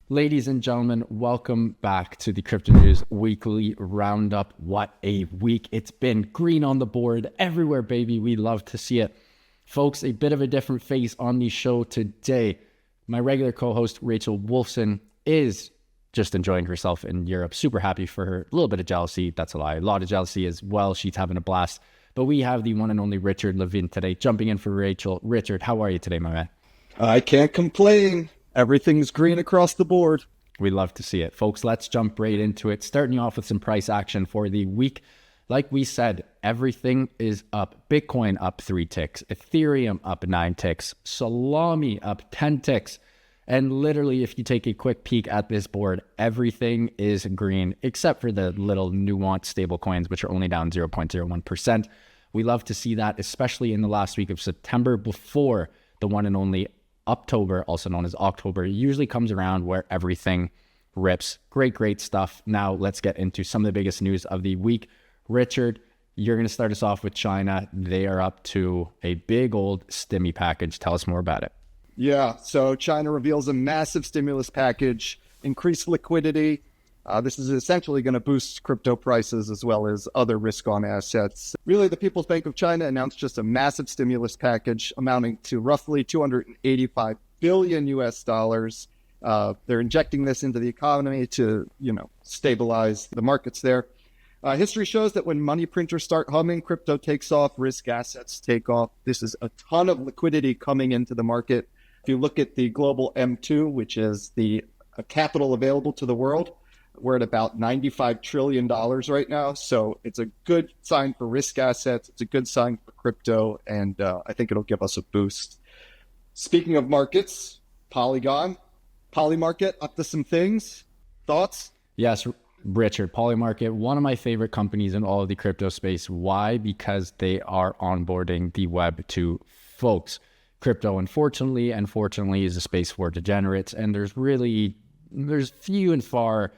Ladies and gentlemen, welcome back to the Cryptonews Weekly Roundup. What a week. It's been green on the board everywhere, baby. We love to see it. Folks, a bit of a different face on the show today. My regular co-host, Rachel Wolfson, is just enjoying herself in Europe. Super happy for her. A little bit of jealousy. That's a lie. A lot of jealousy as well. She's having a blast. But we have the one and only Richard Levin today, jumping in for Rachel. Richard, how are you today, my man? I can't complain. Everything's green across the board. We love to see it. Folks, let's jump right into it. Starting off with some price action for the week. Like we said, everything is up. Bitcoin up 3 ticks. Ethereum up 9 ticks. Salami up 10 ticks. And literally, if you take a quick peek at this board, everything is green, except for the little nuanced stable coins, which are only down 0.01%. We love to see that, especially in the last week of September before the one and only October, also known as October, usually comes around where everything rips. Great stuff. Now let's get into some of the biggest news of the week. Richard, you're going to start us off with China. They are up to a big old stimmy package. Tell us more about it. Yeah, so China reveals a massive stimulus package, increased liquidity. This is essentially going to boost crypto prices as well as other risk-on assets. Really, the People's Bank of China announced just a massive stimulus package amounting to roughly 285 billion US dollars. They're injecting this into the economy to, stabilize the markets there. History shows that when money printers start humming, crypto takes off, risk assets take off. This is a ton of liquidity coming into the market. If you look at the global M2, which is the capital available to the world, we're at about $95 trillion right now. So it's a good sign for risk assets. It's a good sign for crypto. And I think it'll give us a boost. Speaking of markets, Polymarket up to some things. Thoughts? Yes, Richard, Polymarket, one of my favorite companies in all of the crypto space. Why? Because they are onboarding the web to folks. Crypto, unfortunately and fortunately, is a space for degenerates. And there's few and far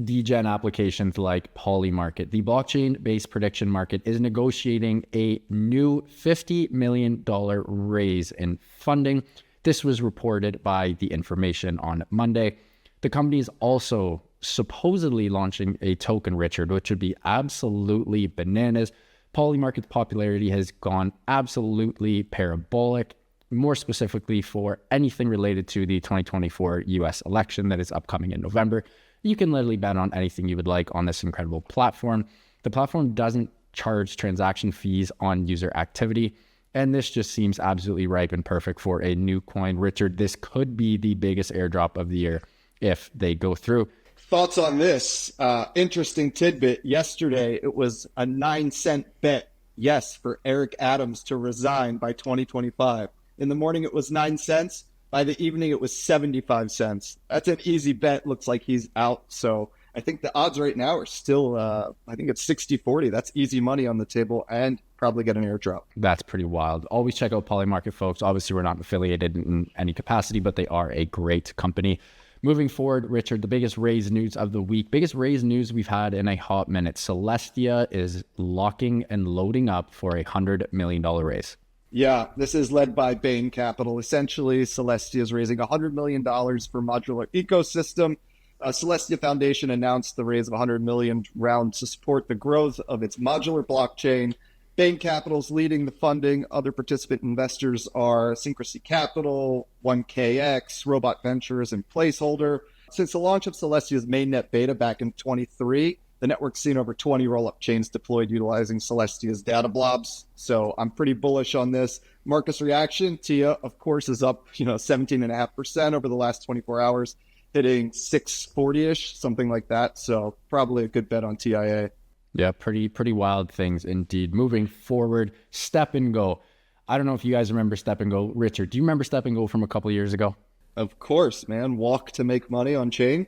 degen applications like Polymarket. The blockchain-based prediction market is negotiating a new $50 million raise in funding. This was reported by The Information on Monday. The company is also supposedly launching a token, Richard, which would be absolutely bananas. Polymarket's popularity has gone absolutely parabolic, more specifically for anything related to the 2024 US election that is upcoming in November. You can literally bet on anything you would like on this incredible platform. The platform doesn't charge transaction fees on user activity, and this just seems absolutely ripe and perfect for a new coin. Richard, this could be the biggest airdrop of the year if they go through. Thoughts on this? Interesting tidbit. Yesterday, it was a 9-cent bet, yes, for Eric Adams to resign by 2025. In the morning, it was 9 cents. By the evening, it was 75 cents. That's an easy bet. Looks like he's out. So I think the odds right now are still, I think it's 60-40. That's easy money on the table and probably get an airdrop. That's pretty wild. Always check out Polymarket, folks. Obviously, we're not affiliated in any capacity, but they are a great company. Moving forward, Richard, the biggest raise news of the week, biggest raise news we've had in a hot minute. Celestia is locking and loading up for a $100 million raise. Yeah, this is led by Bain Capital. Essentially, Celestia is raising $100 million for Modular ecosystem. Celestia Foundation announced the raise of $100 million round to support the growth of its modular blockchain. Bain Capital is leading the funding. Other participant investors are Syncrasy Capital, 1KX, Robot Ventures, and Placeholder. Since the launch of Celestia's mainnet beta back in 2023, the network's seen over 20 roll-up chains deployed utilizing Celestia's data blobs. So I'm pretty bullish on this. Marcus reaction, TIA, of course, is up 17.5% over the last 24 hours, hitting 640-ish, something like that. So probably a good bet on TIA. Yeah, pretty wild things indeed. Moving forward, StepN Go. I don't know if you guys remember StepN Go. Richard, do you remember StepN Go from a couple of years ago? Of course, man. Walk to make money on chain.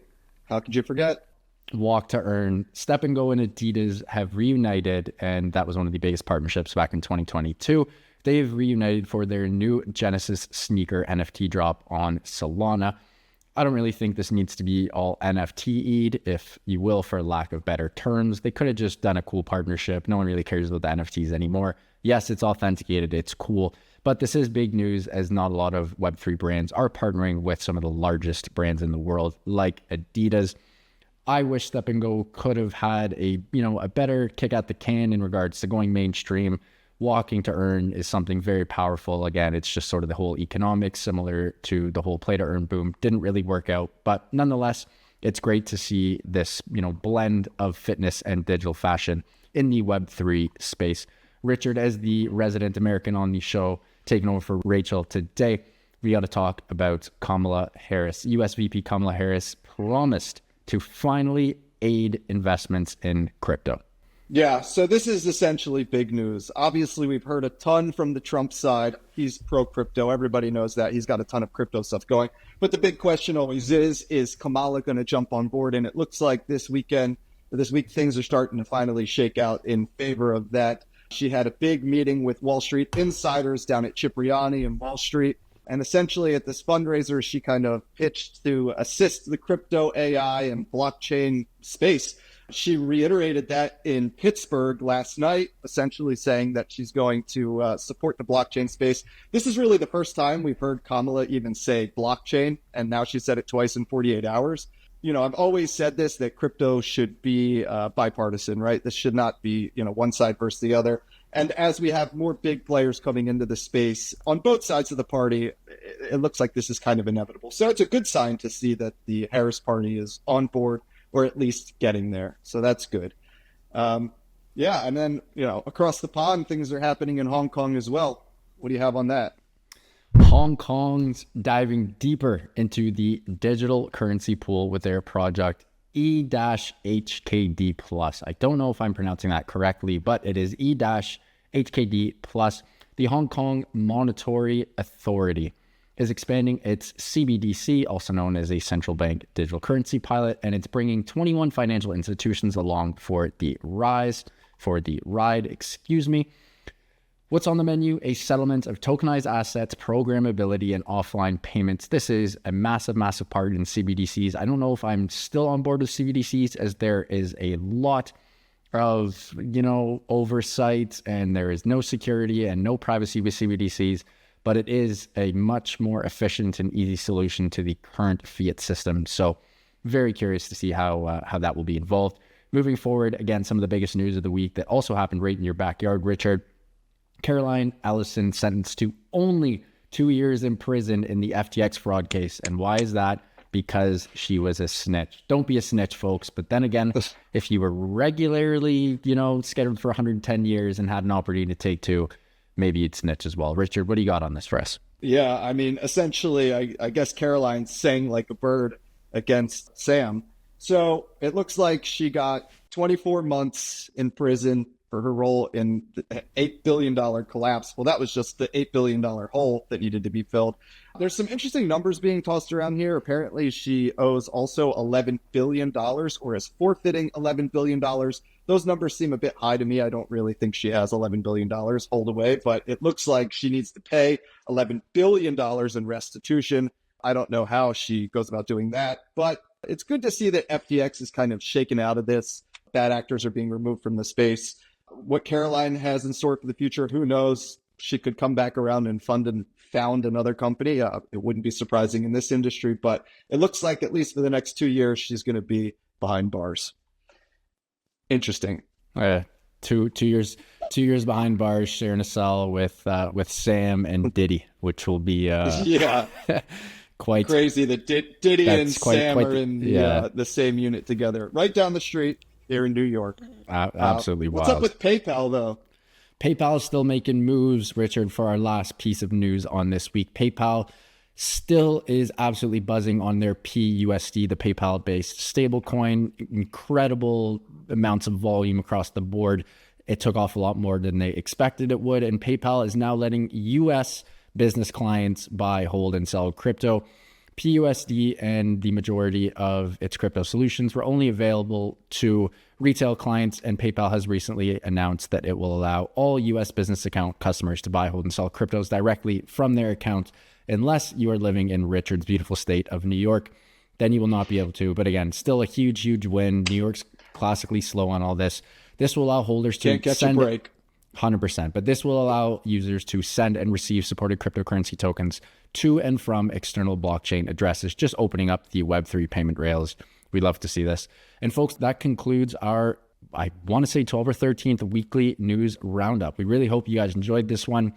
How could you forget? Walk to earn. StepN Go and Adidas have reunited, and that was one of the biggest partnerships back in 2022. They've reunited for their new Genesis sneaker NFT drop on Solana. I don't really think this needs to be all NFT'd, if you will, for lack of better terms. They could have just done a cool partnership. No one really cares about the NFTs anymore. Yes, it's authenticated, it's cool, but this is big news, as not a lot of Web3 brands are partnering with some of the largest brands in the world, like Adidas. I wish Step and Go could have had a better kick at the can in regards to going mainstream. Walking to earn is something very powerful. Again, it's just sort of the whole economics, similar to the whole play to earn boom. Didn't really work out, but nonetheless, it's great to see this, blend of fitness and digital fashion in the Web3 space. Richard, as the resident American on the show, taking over for Rachel today, we got to talk about Kamala Harris. US VP Kamala Harris promised to finally aid investments in crypto. Yeah, so this is essentially big news. Obviously, we've heard a ton from the Trump side. He's pro-crypto. Everybody knows that. He's got a ton of crypto stuff going. But the big question always is Kamala going to jump on board? And it looks like this week, things are starting to finally shake out in favor of that. She had a big meeting with Wall Street insiders down at Cipriani in Wall Street. And essentially at this fundraiser, she kind of pitched to assist the crypto, AI, and blockchain space. She reiterated that in Pittsburgh last night, essentially saying that she's going to support the blockchain space. This is really the first time we've heard Kamala even say blockchain, and now she said it twice in 48 hours. I've always said this, that crypto should be bipartisan, right? This should not be, one side versus the other. And as we have more big players coming into the space on both sides of the party, it looks like this is kind of inevitable. So it's a good sign to see that the Harris party is on board, or at least getting there. So that's good. And then, across the pond, things are happening in Hong Kong as well. What do you have on that? Hong Kong's diving deeper into the digital currency pool with their project e-HKD Plus. I don't know if I'm pronouncing that correctly, but it is e-HKD Plus. The Hong Kong Monetary Authority is expanding its CBDC, also known as a central bank digital currency pilot, and it's bringing 21 financial institutions along for the ride. What's on the menu? A settlement of tokenized assets, programmability, and offline payments. This is a massive, massive part in CBDCs. I don't know if I'm still on board with CBDCs, as there is a lot of, oversight, and there is no security and no privacy with CBDCs, but it is a much more efficient and easy solution to the current fiat system. So very curious to see how that will be involved. Moving forward, again, some of the biggest news of the week that also happened right in your backyard, Richard. Caroline Ellison sentenced to only 2 years in prison in the FTX fraud case. And why is that? Because she was a snitch. Don't be a snitch, folks. But then again, if you were regularly, scheduled for 110 years and had an opportunity to take 2, maybe you'd snitch as well. Richard, what do you got on this for us? Yeah, I mean, essentially, I guess Caroline sang like a bird against Sam. So it looks like she got 24 months in prison for her role in the $8 billion collapse. Well, that was just the $8 billion hole that needed to be filled. There's some interesting numbers being tossed around here. Apparently, she owes also $11 billion, or is forfeiting $11 billion. Those numbers seem a bit high to me. I don't really think she has $11 billion hold away, but it looks like she needs to pay $11 billion in restitution. I don't know how she goes about doing that, but it's good to see that FTX is kind of shaken out of this. Bad actors are being removed from the space. What Caroline has in store for the future, who knows? She could come back around and found another company. It wouldn't be surprising in this industry, but it looks like at least for the next 2 years, she's going to be behind bars. Interesting. 2 years behind bars, sharing a cell with Sam and Diddy, which will be quite crazy that Diddy and Sam are in the same unit together, right down the street here in New York. Absolutely wild. What's up with PayPal, though? PayPal is still making moves, Richard, for our last piece of news on this week. PayPal still is absolutely buzzing on their PUSD, the PayPal-based stablecoin. Incredible amounts of volume across the board. It took off a lot more than they expected it would, and PayPal is now letting U.S. business clients buy, hold, and sell crypto. PUSD and the majority of its crypto solutions were only available to retail clients, and PayPal has recently announced that it will allow all U.S. business account customers to buy, hold, and sell cryptos directly from their account unless you are living in Richard's beautiful state of New York, then you will not be able to. But again, still a huge, huge win. New York's classically slow on all this. This will allow holders to Can't catch a break. 100%. But this will allow users to send and receive supported cryptocurrency tokens to and from external blockchain addresses, just opening up the Web3 payment rails. We love to see this. And folks, that concludes our, I want to say 12th or 13th weekly news roundup. We really hope you guys enjoyed this one.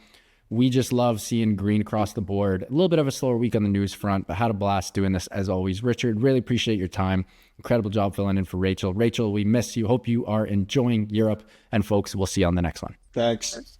We just love seeing green across the board. A little bit of a slower week on the news front, but had a blast doing this as always. Richard, really appreciate your time. Incredible job filling in for Rachel. Rachel, we miss you. Hope you are enjoying Europe. And folks, we'll see you on the next one. Thanks.